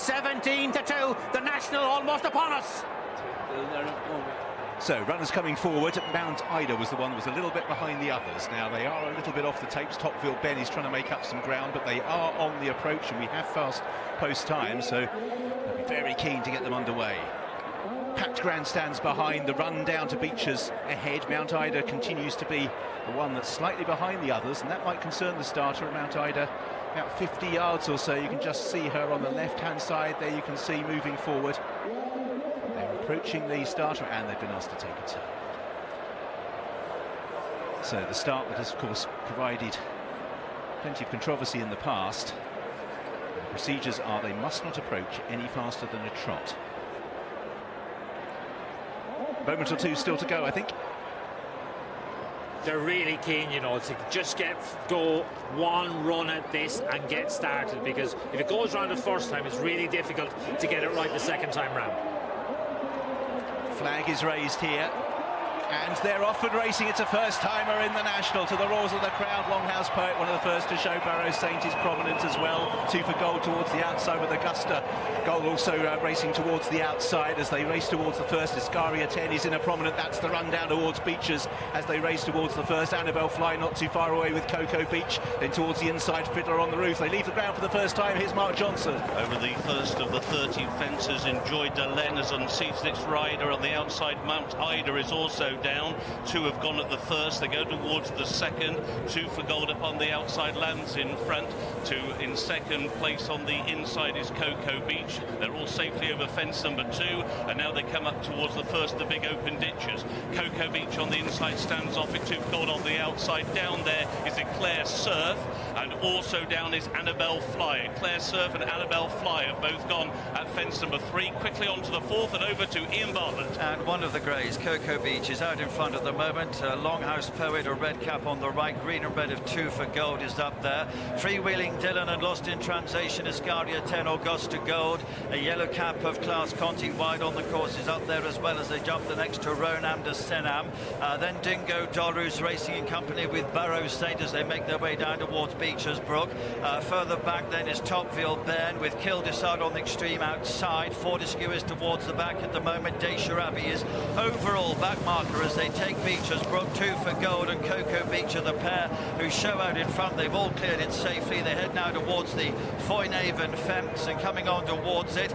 17-2, the National almost upon us. So, runners coming forward. Mount Ida was the one that was a little bit behind the others. Now, they are a little bit off the tapes. Topfield Ben is trying to make up some ground, but they are on the approach, and we have fast post time, so they'll be very keen to get them underway. Packed grandstands behind, the run down to Beechers ahead. Mount Ida continues to be the one that's slightly behind the others, and that might concern the starter at Mount Ida. About 50 yards or so, you can just see her on the left-hand side there, you can see moving forward. They're approaching the starter, and they've been asked to take a turn. So the start that has, of course, provided plenty of controversy in the past. The procedures are they must not approach any faster than a trot. A moment or two still to go, I think. They're really keen, you know, to just go one run at this and get started, because if it goes wrong the first time, it's really difficult to get it right the second time round. Flag is raised here, and they're off and racing. It's a first-timer in the National. To the roars of the crowd, Longhouse Poet, one of the first to show Barrow Saint his prominence as well. 2 for gold towards the outside with Augusta Gold also racing towards the outside as they race towards the first. Iscaria 10 is in a prominent. That's the run down towards Beechers as they race towards the first. Annabelle Fly not too far away with Cocoa Beach. Then towards the inside, Fiddler on the roof. They leave the ground for the first time. Here's Mark Johnson. Over the first of the 30 fences, Enjoy Delen as on C6 rider on the outside. Mount Ida is also down. 2 have gone at the first. They go towards the second. 2 for gold upon the outside, lands in front. 2 in second place on the inside is Cocoa Beach. They're all safely over fence number 2, and now they come up towards the first, the big open ditches. Cocoa Beach on the inside stands off it. 2 for gold on the outside. Down there is Eclair Surf, and also down is Annabelle Fly. Eclair Surf and Annabelle Fly have both gone at fence number 3. Quickly on to the 4th and over to Ian Bartlett. And one of the greys, Cocoa Beach, is out in front at the moment. Longhouse Poet, a red cap on the right. Green and red of 2 for gold is up there. Freewheeling Dylan and Lost in Translation, Iscaria 10, Augusta Gold. A yellow cap of Class Conti wide on the course is up there as well as they jump the next to Ronam de Senam. Then Dingo Dollarus racing in company with Barrow Saint as they make their way down towards Beechers Brook. Further back then is Topfield Ben with Kildesard on the extreme outside. Fortescue is towards the back at the moment. Dacia Abbey is overall back marker as they take Beechers Brook. 2 for gold and Cocoa Beach are the pair who show out in front. They've all cleared it safely. They head now towards the Foynaven fence and coming on towards it.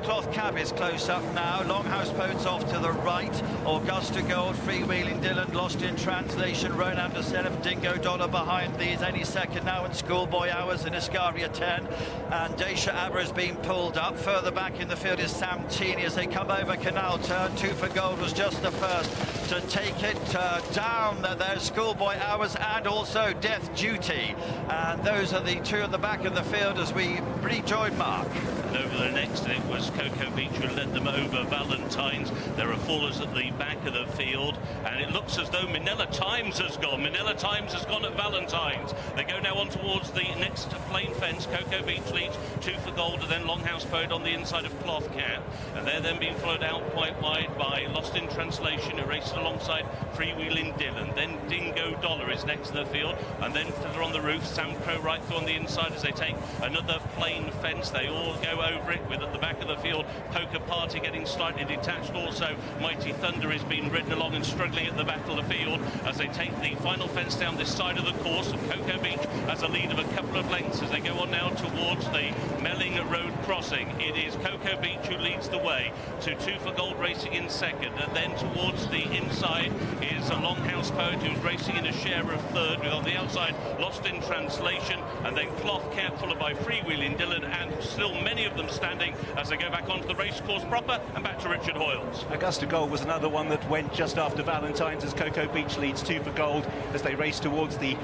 Cloth Cab is close up now. Longhouse Poet's off to the right. Augusta Gold, Freewheeling Dylan, Lost in Translation, Ronam de Senam, Dingo Dollar behind these any second now, and Schoolboy Hours and Iscaria 10. And Dacia Abra has been pulled up. Further back in the field is Santini as they come over Canal Turn. 2 for gold was just the first to take it down. There's Schoolboy Hours and also Death Duty. And those are the 2 at the back of the field as we rejoin Mark. And over the next, it was Cocoa Beach who led them over Valentine's. There are fallers at the back of the field, and it looks as though Manila Times has gone. Manila Times has gone at Valentine's. They go now on towards the next plain fence. Cocoa Beach leads 2 for gold, and then Longhouse Poet on the inside of Cloth Cap. And they're then being followed out quite wide by Lost in Translation, who races alongside Freewheeling Dylan. Then Dingo Dollar is next to the field, and then Fiddler on the roof. Sam Crow right through on the inside as they take another plain fence. They all go over it with at the back of the field Poker Party getting slightly detached. Also Mighty Thunder is being ridden along and struggling at the back of the field as they take the final fence down this side of the course. And Cocoa Beach has a lead of a couple of lengths as they go on now towards the Melling Road crossing. It is Cocoa Beach who leads the way to 2 for gold racing in second, and then towards the inside is a Longhouse Poet who's racing in a share of third, with on the outside Lost in Translation, and then Cloth Cap followed by Freewheeling Dylan, and still many of them standing as they go back onto the racecourse proper and back to Richard Hoyles. Augusta Gold was another one that went just after Valentine's as Cocoa Beach leads 2 for gold as they race towards the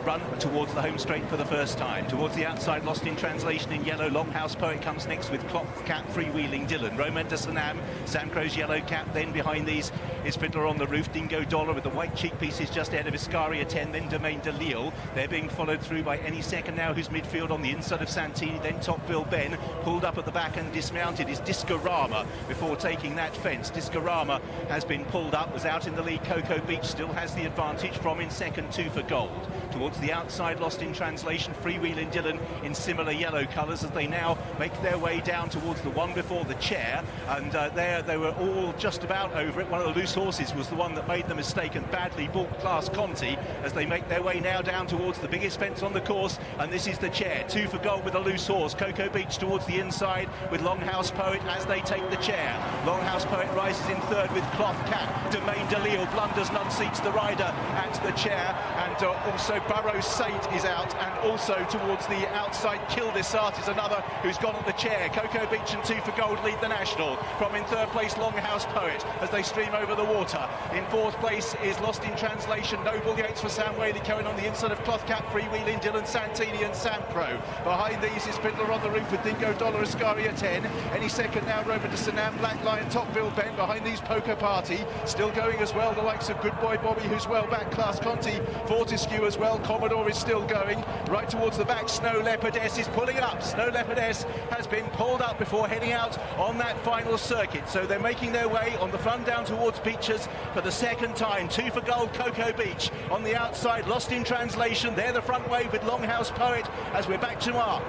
run towards the home straight for the first time. Towards the outside, Lost in Translation in yellow. Longhouse Poet comes next with Cloth Cap, Freewheeling Dylan. Roman de Sanam, Sam Crow's yellow cap. Then behind these is Fiddler on the roof. Dingo Dollar with the white cheek pieces just ahead of Iscaria 10. Then Domaine de Lille. They're being followed through by any second now, who's midfield on the inside of Santini. Then Topville Ben pulled up at the back and dismounted is Discorama before taking that fence. Discorama has been pulled up, was out in the lead. Cocoa Beach still has the advantage from in second. 2 for gold. Towards the outside, Lost in Translation, Freewheeling Dylan in similar yellow colours as they now make their way down towards the one before the chair. And there they were all just about over it. One of the loose horses was the one that made the mistake and badly balked Class Conti as they make their way now down towards the biggest fence on the course. And this is the chair. 2 for gold with a loose horse. Cocoa Beach towards the inside with Longhouse Poet as they take the chair. Longhouse Poet rises in third with Cloth Cap. Domain Delisle blunders and unseats the rider at the chair. And also Burrows Saint is out, and also towards the outside Kildesart is another who's gone at the chair. Cocoa Beach and 2 for gold lead the national. From in third place Longhouse Poet as they stream over the water. In fourth place is Lost in Translation, Noble Yeats for Sam Whaley-Cohen on the inside of Cloth Cap, Freewheeling Dylan, Santini and Sam Crow. Behind these is Fiddler on the Roof with Dingo Dollar, Ascaria 10. Any second now Roman de Sanam, Black Lion, Topville Ben. Behind these Poker Party still going as well, the likes of Good Boy Bobby who's well back, Class Conti, Fortescue as well, Commodore is still going right towards the back. Snow Leopardess is pulling up. Snow Leopardess has been pulled up before heading out on that final circuit, so they're making their way on the front down towards Beaches for the second time. 2 for gold Cocoa Beach on the outside, Lost in Translation, they're the front wave with Longhouse Poet as we're back to mark.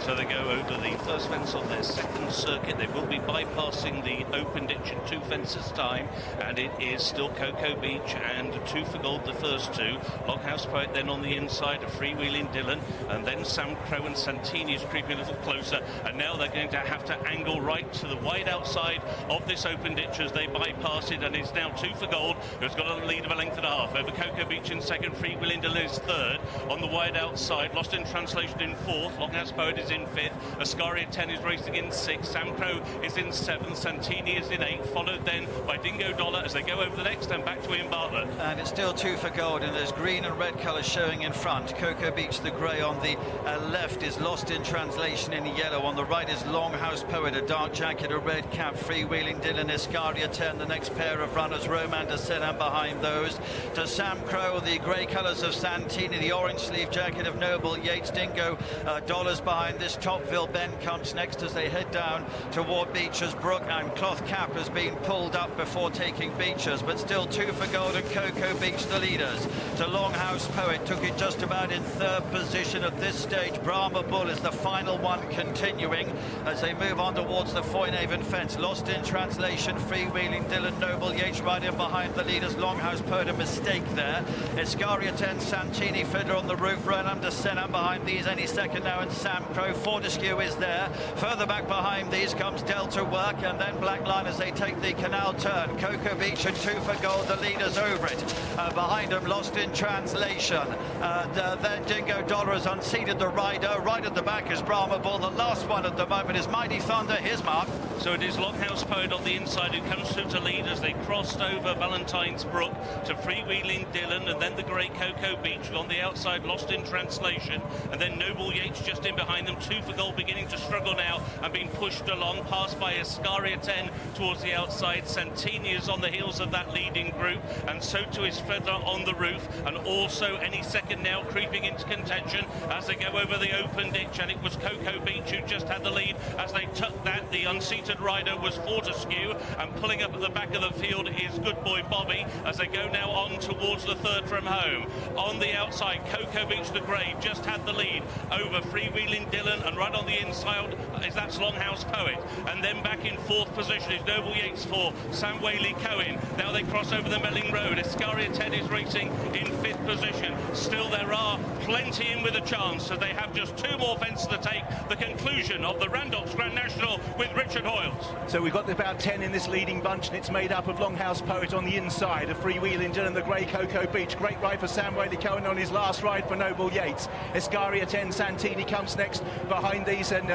So they go over the first fence on their second circuit. They will be bypassing the open ditch in 2 fences time, and it is still Cocoa Beach and 2 for gold the first 2. Longhouse Poet then on the inside of Freewheeling Dylan, and then Sam Crow and Santini is creeping a little closer, and now they're going to have to angle right to the wide outside of this open ditch as they bypass it, and it's now 2 for gold who's got a lead of a length and a half over Cocoa Beach in second. Freewheeling Dylan is third on the wide outside. Lost in Translation in fourth. Longhouse Poet is in fifth. Ascaria 10 is racing in sixth. Sam Crow is in seventh. Santini is in eighth, followed then by Dingo Dollar as they go over the next and back to Ian Bartlett. And it's still 2 for gold, and there's green and red colours showing in front. Cocoa Beach, the grey on the left, is Lost in Translation in yellow. On the right is Longhouse Poet, a dark jacket, a red cap. Freewheeling Dylan, Ascaria 10, the next pair of runners. Roman de Senan behind those. To Sam Crow, the grey colours of Santini, the orange sleeve jacket of Noble Yeats. Dingo Dollars behind this. Topville Ben comes next as they head down toward Beecher's Brook, and Cloth Cap has been pulled up before taking Beecher's, but still 2 for gold and Cocoa Beach the leaders. To Longhouse Poet, took it just about in third position at this stage. Brahma Bull is the final one continuing as they move on towards the Foynaven fence. Lost in Translation, Freewheeling Dylan, Noble Yeats right in behind the leaders. Longhouse Poet, a mistake there. Ascaria 10, Santini, Fiddler on the Roof, Ronan de Senan behind these any second now, and Sam Crow. Fortescue is there. Further back behind these comes Delta Work, and then Black Line as they take the canal turn. Cocoa Beach and 2 for gold, the leaders over it. Behind them, Lost in Translation. Then Dingo Dollar has unseated the rider. Right at the back is Brahma Bull. The last one at the moment is Mighty Thunder, his mark. So it is Longhouse Poet on the inside who comes through to lead as they crossed over Valentine's Brook to Freewheeling Dylan, and then the grey Cocoa Beach on the outside, Lost in Translation, and then Noble Yeats just in behind them. 2 for gold beginning to struggle now and being pushed along, passed by Ascaria 10 towards the outside. Santini is on the heels of that leading group, and so too is Fiddler on the Roof, and also any second now creeping into contention as they go over the open ditch, and it was Cocoa Beach who just had the lead as they took that. The unseated rider was Fortescue, and pulling up at the back of the field is Good Boy Bobby as they go now on towards the third from home. On the outside, Cocoa Beach the grey just had the lead over Freewheeling Dylan, and right on the inside is that's Longhouse Poet, and then back in fourth position is Noble Yeats for Sam Whaley-Cohen. Now they cross over the Melling Road. Ascaria 10 is racing in fifth position. Still there are plenty in with a chance, so they have just 2 more fences to take the conclusion of the Randox Grand National with Richard Hoyles. So we've got about 10 in this leading bunch, and it's made up of Longhouse Poet on the inside, of Freewheeling Dylan, the grey Cocoa Beach. Great ride for Sam Whaley-Cohen on his last ride for Noble Yeats. Ascaria 10, Santini comes next behind these, and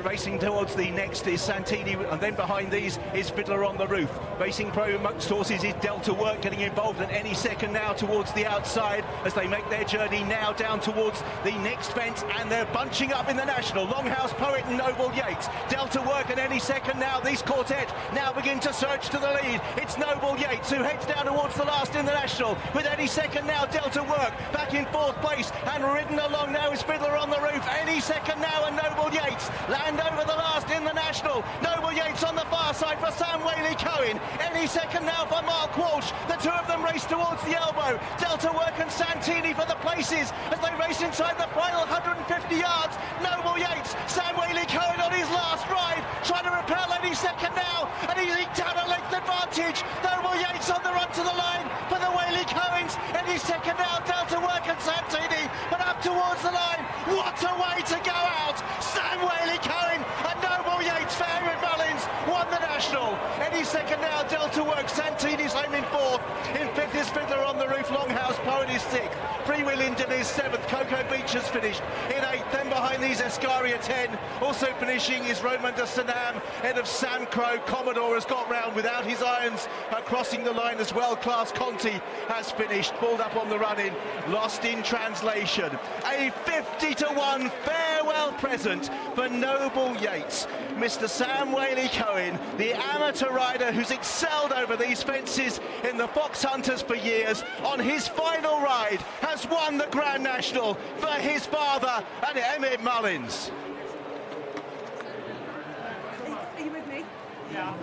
racing towards the next is Santini, and then behind these is Fiddler on the Roof. Racing Pro amongst horses is Delta Work getting involved, and any second now towards the outside as they make their journey now down towards the next fence, and they're bunching up in the National. Longhouse Poet and Noble Yeats. Delta Work and any second now. These quartet now begin to surge to the lead. It's Noble Yeats who heads down towards the last in the National, with any second now Delta Work back in fourth place, and ridden along now is Fiddler on the Roof. Any second now, and Noble Yates land over the last in the National. Noble Yates on the far side for Sam Whaley-Cohen. Any second now for Mark Walsh. The two of them race towards the elbow. Delta Work and Santini for the places as they race inside the final 150 yards. Noble Yeats, Sam Whaley-Cohen on his last ride, trying to repel any second now, and he's eked out a length advantage. Noble Yeats on the run to the line for the Whaley-Cohens. Any second now, Delta Work and Santini, but up towards the line. What a way to go out! Sam Whaley-Cohen and Noble Yeats for Erin Mullins won the National. Any second now, Delta Work, Santini's home in fourth. In fifth is Fiddler on the Roof, Longhouse Poet is sixth. Free-Wheel Indian is seventh. Cocoa Beach has finished in eighth. Then behind these, Escaria 10. Also finishing is Roman de Sanam, head of Sam Crow. Commodore has got round without his irons, crossing the line as well. Class Conti has finished, pulled up on the run-in, lost in translation. A 50-1 farewell present for Noble Yeats. Mr. Sam Whaley-Cohen, the amateur rider who's excelled over these fences in the Fox Hunters for years, on his final ride has won the Grand National for his father and Emmett Mullins. Are you with me? Yeah.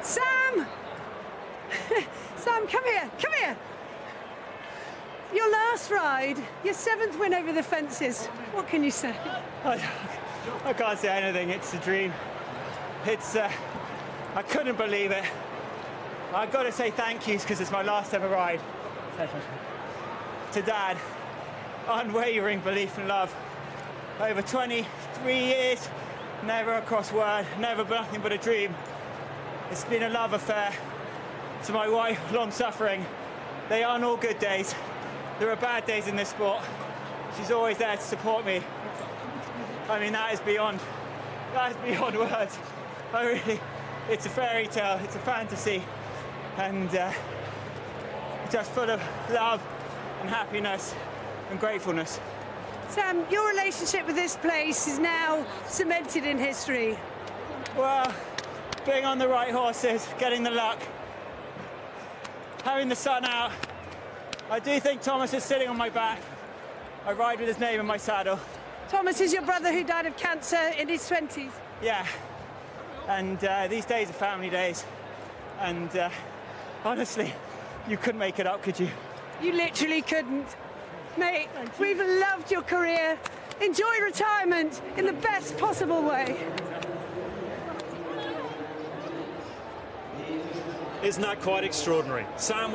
Sam! Sam, come here, come here! Your last ride, your seventh win over the fences. What can you say? I can't say anything. It's a dream. I couldn't believe it. I've got to say thank yous because it's my last ever ride. To Dad, unwavering belief and love. Over 23 years, never a cross word, never nothing but a dream. It's been a love affair. To my wife, long suffering. They aren't all good days. There are bad days in this sport. She's always there to support me. I mean, that is beyond words. It's a fairy tale, it's a fantasy, and just full of love and happiness and gratefulness. Sam, your relationship with this place is now cemented in history. Well, being on the right horses, getting the luck, having the sun out. I do think Thomas is sitting on my back. I ride with his name in my saddle. Thomas is your brother who died of cancer in his 20s. Yeah, and these days are family days. And honestly, you couldn't make it up, could you? You literally couldn't. Mate, we've loved your career. Enjoy retirement in the best possible way. Isn't that quite extraordinary? Sam